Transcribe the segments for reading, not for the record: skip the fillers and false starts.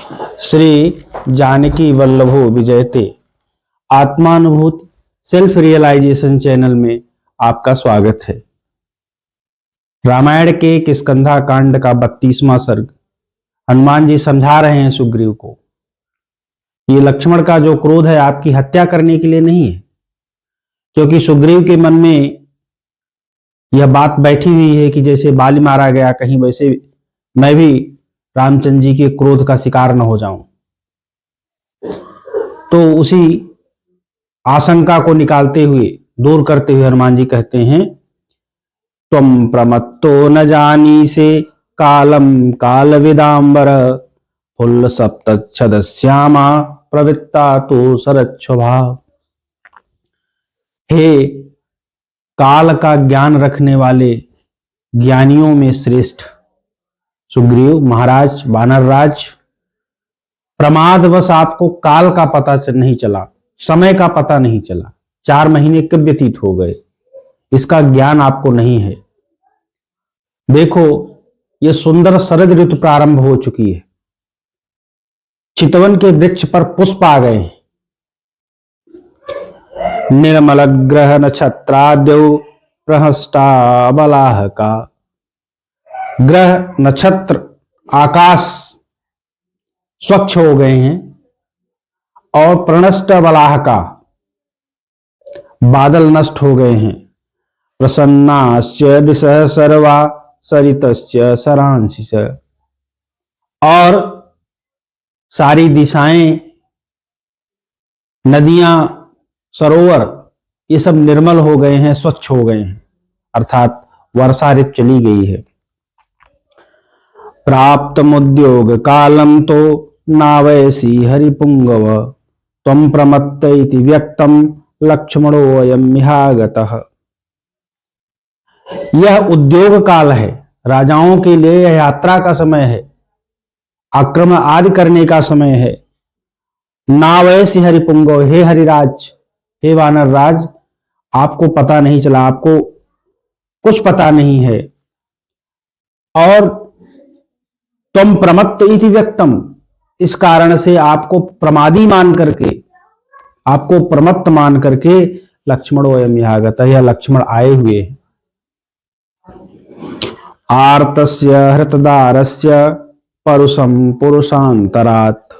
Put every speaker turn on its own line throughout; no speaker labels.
श्री जानकी वल्लभो विजयते आत्मानुभूति self realisation channel में आपका स्वागत है। रामायण के किष्किंधा कांड का 32वां सर्ग। हनुमान जी समझा रहे हैं सुग्रीव को, ये लक्ष्मण का जो क्रोध है आपकी हत्या करने के लिए नहीं है, क्योंकि सुग्रीव के मन में यह बात बैठी हुई है कि जैसे बाली मारा गया, कहीं वैसे मैं भी रामचंद्र जी के क्रोध का शिकार न हो जाऊं। तो उसी आशंका को निकालते हुए, दूर करते हुए हनुमान जी कहते हैं, त्वं प्रमत्तो न जानी से कालम काल विदाम्बर फुल्ल सप्तच्छदश्यामा प्रवृत्ता तो सरच्छोभा। हे काल का ज्ञान रखने वाले ज्ञानियों में श्रेष्ठ सुग्रीव महाराज, वानरराज, प्रमादवश आपको काल का पता नहीं चला, समय का पता नहीं चला। 4 महीने कब व्यतीत हो गए, इसका ज्ञान आपको नहीं है। देखो, यह सुंदर शरद ऋतु प्रारंभ हो चुकी है, चितवन के वृक्ष पर पुष्प आ गए हैं। निर्मल ग्रह नक्षत्राद्यौ प्रहष्टा बलाह का। ग्रह नक्षत्र आकाश स्वच्छ हो गए हैं और प्रणष्ट बलाह का, बादल नष्ट हो गए हैं। प्रसन्नाश्च दिशः सर्वा सरितश्च सरांशिष। और सारी दिशाएं, नदियां, सरोवर, ये सब निर्मल हो गए हैं, स्वच्छ हो गए हैं, अर्थात वर्षा ऋतु चली गई है। प्राप्त मुद्योग कालम तो नावैसी हरिपुंगव त्वं प्रमत्त इति व्यक्तम लक्ष्मणो अयं मिहागतः। यह उद्योग काल है, राजाओं के लिए यह यात्रा का समय है, आक्रमण आदि करने का समय है। नावैसी हरिपुंगव, हे हरिराज, हे वानर राज, आपको पता नहीं चला, आपको कुछ पता नहीं है। और तुम प्रमत्त इति व्यक्तम, इस कारण से आपको प्रमादी मान करके, आपको प्रमत्त मान करके लक्ष्मणो अयं यागत, यह लक्ष्मण आए हुए हैं। आर्तस्य हृतदारस्य परुषम पुरुषांतरात्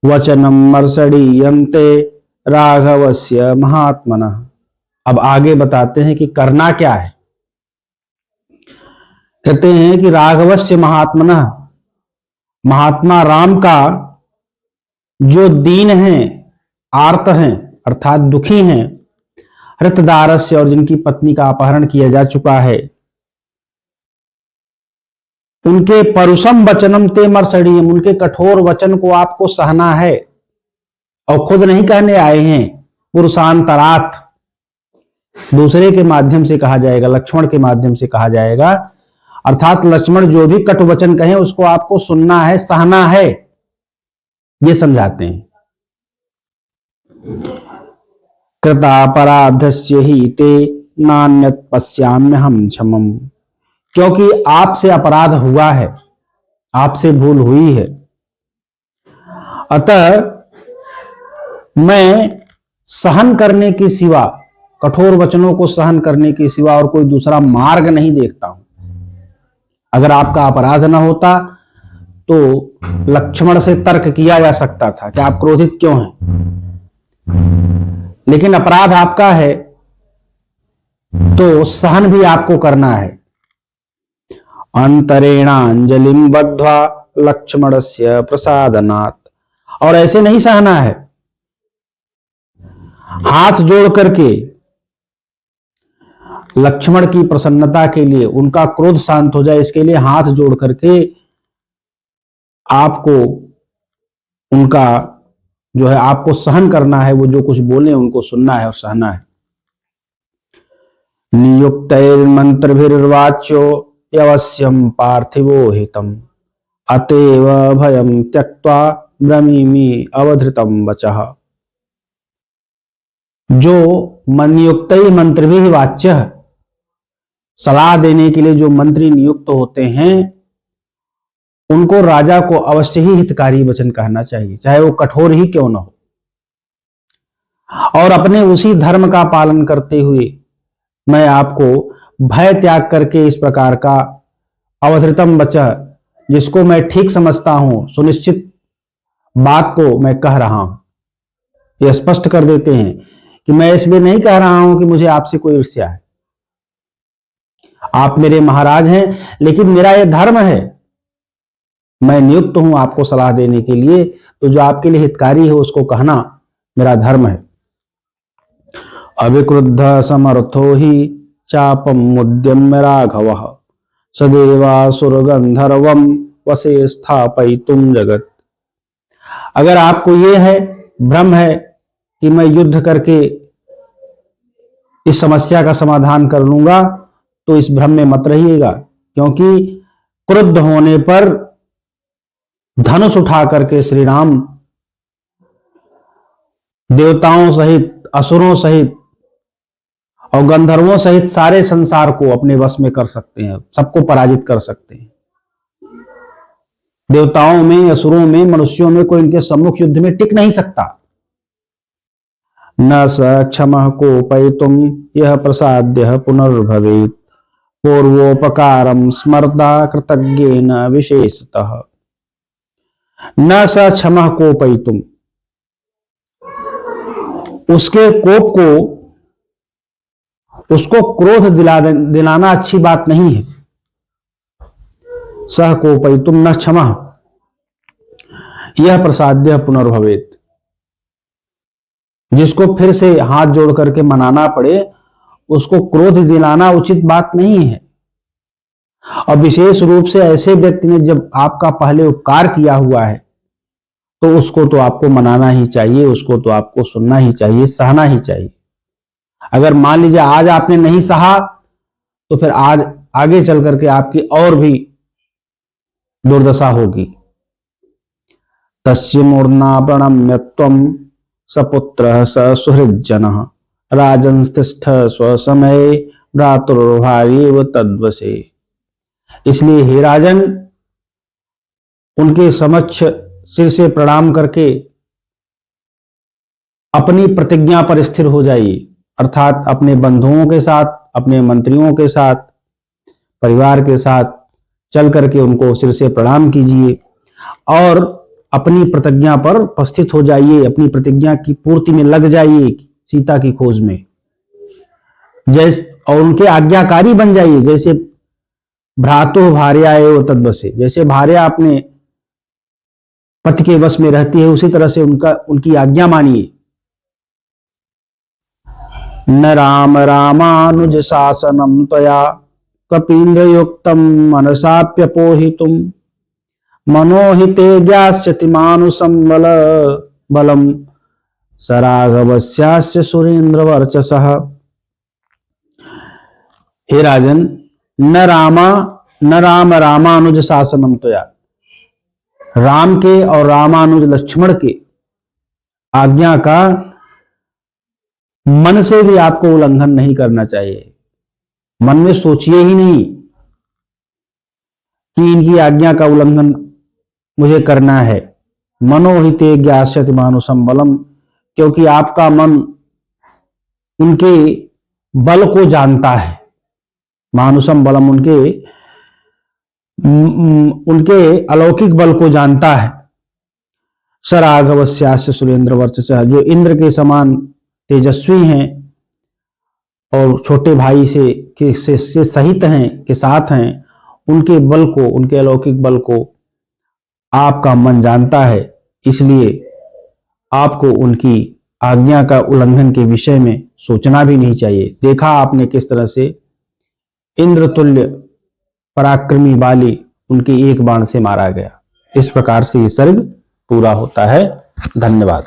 वचनम मर्सडीयन्ते राघवस्य महात्मनः। अब आगे बताते हैं कि करना क्या है। कहते हैं कि राघवस्य महात्मनः, महात्मा राम का जो दीन हैं, आर्त हैं, अर्थात दुखी हैं, हृतदारस्य, और जिनकी पत्नी का अपहरण किया जा चुका है, उनके परुषम वचनम ते मर्सडीयम, उनके कठोर वचन को आपको सहना है। और खुद नहीं कहने आए हैं, पुरुषांतरात्, दूसरे के माध्यम से कहा जाएगा, लक्ष्मण के माध्यम से कहा जाएगा। अर्थात लक्ष्मण जो भी कटु वचन कहें उसको आपको सुनना है, सहना है, ये समझाते हैं। कृतापराधस्य ही ते नान्यत् पश्याम्यहं क्षमम्, क्योंकि आपसे अपराध हुआ है, आपसे भूल हुई है, अतः मैं सहन करने के सिवा, कठोर वचनों को सहन करने के सिवा और कोई दूसरा मार्ग नहीं देखता हूं। अगर आपका अपराध न होता तो लक्ष्मण से तर्क किया जा सकता था कि आप क्रोधित क्यों हैं, लेकिन अपराध आपका है तो सहन भी आपको करना है। अंतरेणांजलिं बद्ध्वा लक्ष्मणस्य प्रसादनात्, और ऐसे नहीं सहना है, हाथ जोड़ करके लक्ष्मण की प्रसन्नता के लिए, उनका क्रोध शांत हो जाए, इसके लिए हाथ जोड़ करके आपको उनका जो है आपको सहन करना है। वो जो कुछ बोले उनको सुनना है और सहना है। नियुक्तैर्मन्त्रिभिर्वाच्यो यवस्यं पार्थिवो हितम् अतएव भयं त्यक्त्वा ब्रवीमि अवधृतं वचः। जो नियुक्तै मंत्रिभिः वाच्यः, सलाह देने के लिए जो मंत्री नियुक्त होते हैं, उनको राजा को अवश्य ही हितकारी वचन कहना चाहिए, चाहे वो कठोर ही क्यों न हो। और अपने उसी धर्म का पालन करते हुए मैं आपको भय त्याग करके इस प्रकार का अवधृतम वचः, जिसको मैं ठीक समझता हूं, सुनिश्चित बात को मैं कह रहा हूं। यह स्पष्ट कर देते हैं कि मैं इसलिए नहीं कह रहा हूं कि मुझे आपसे कोई ईर्ष्या है। आप मेरे महाराज हैं, लेकिन मेरा यह धर्म है, मैं नियुक्त हूं आपको सलाह देने के लिए, तो जो आपके लिए हितकारी है उसको कहना मेरा धर्म है। अविक्रुद्ध समर्थो ही चापम मुद्यम्य राघव सदेवासुर गंधर्वम वसे स्थापयितुम जगत। अगर आपको यह है, भ्रम है कि मैं युद्ध करके इस समस्या का समाधान कर लूंगा, तो इस भ्रम में मत रहिएगा, क्योंकि क्रुद्ध होने पर धनुष उठा करके श्री राम देवताओं सहित, असुरों सहित और गंधर्वों सहित सारे संसार को अपने वश में कर सकते हैं, सबको पराजित कर सकते हैं। देवताओं में, असुरों में, मनुष्यों में कोई इनके सम्मुख युद्ध में टिक नहीं सकता। न सक्षमः कोपयितुम यह प्रसाद्य पुनर्भवेत् पूर्वोपकारम स्मर्ता कृतज्ञेन विशेषतः। न सक्षमः कोपयितुम, उसके कोप को, उसको क्रोध दिलाना अच्छी बात नहीं है। सह कोपयितुम न क्षमः यह प्रसाद्य पुनर्भवेत्, जिसको फिर से हाथ जोड़ करके मनाना पड़े, उसको क्रोध दिलाना उचित बात नहीं है। और विशेष रूप से ऐसे व्यक्ति ने जब आपका पहले उपकार किया हुआ है, तो उसको तो आपको मनाना ही चाहिए, उसको तो आपको सुनना ही चाहिए, सहना ही चाहिए। अगर मान लीजिए आज आपने नहीं सहा, तो फिर आज आगे चल करके आपकी और भी दुर्दशा होगी। तस्य मूर्ना प्रणम्यत्वं सपुत्रः ससुहृज्जनः राजंस्तिष्ठ स्वसमये भ्रातुर्भार्येव तद्वशे। इसलिए हे राजन, उनके समक्ष सिर से प्रणाम करके अपनी प्रतिज्ञा पर स्थिर हो जाइए, अर्थात अपने बंधुओं के साथ, अपने मंत्रियों के साथ, परिवार के साथ चल करके उनको सिर से प्रणाम कीजिए और अपनी प्रतिज्ञा पर उपस्थित हो जाइए, अपनी प्रतिज्ञा की पूर्ति में लग जाइए, सीता की खोज में। जैसे और उनके आज्ञाकारी बन जाइए, जैसे भ्रातु भार्या एव तद्वशे, जैसे भार्या अपने पति के वश में रहती है, उसी तरह से उनकी आज्ञा मानिए। न राम रामानुज शासनम त्वया कपीन्द्र युक्तम मनसाप्यपोहितुम मनोहिते ज्ञास्यति मानुषं बलम सराघवस्यास्य सुरेंद्र वर्चसः। हे राजन, न राम रामानुज शासनम त्वया, राम के और रामानुज लक्ष्मण के आज्ञा का मन से भी आपको उल्लंघन नहीं करना चाहिए। मन में सोचिए ही नहीं कि इनकी आज्ञा का उल्लंघन मुझे करना है। मनोहिते ज्ञास्यति मानुषं बलम, क्योंकि आपका मन उनके बल को जानता है। मानुषं बलम, उनके अलौकिक बल को जानता है। सराघवस्यास्य सुरेंद्र वर्चसः, जो इंद्र के समान तेजस्वी हैं और छोटे भाई से सहित हैं, के साथ हैं, उनके बल को, उनके अलौकिक बल को आपका मन जानता है। इसलिए आपको उनकी आज्ञा का उल्लंघन के विषय में सोचना भी नहीं चाहिए। देखा आपने किस तरह से इंद्रतुल्य पराक्रमी बाली उनके एक बाण से मारा गया। इस प्रकार से ये सर्ग पूरा होता है। धन्यवाद।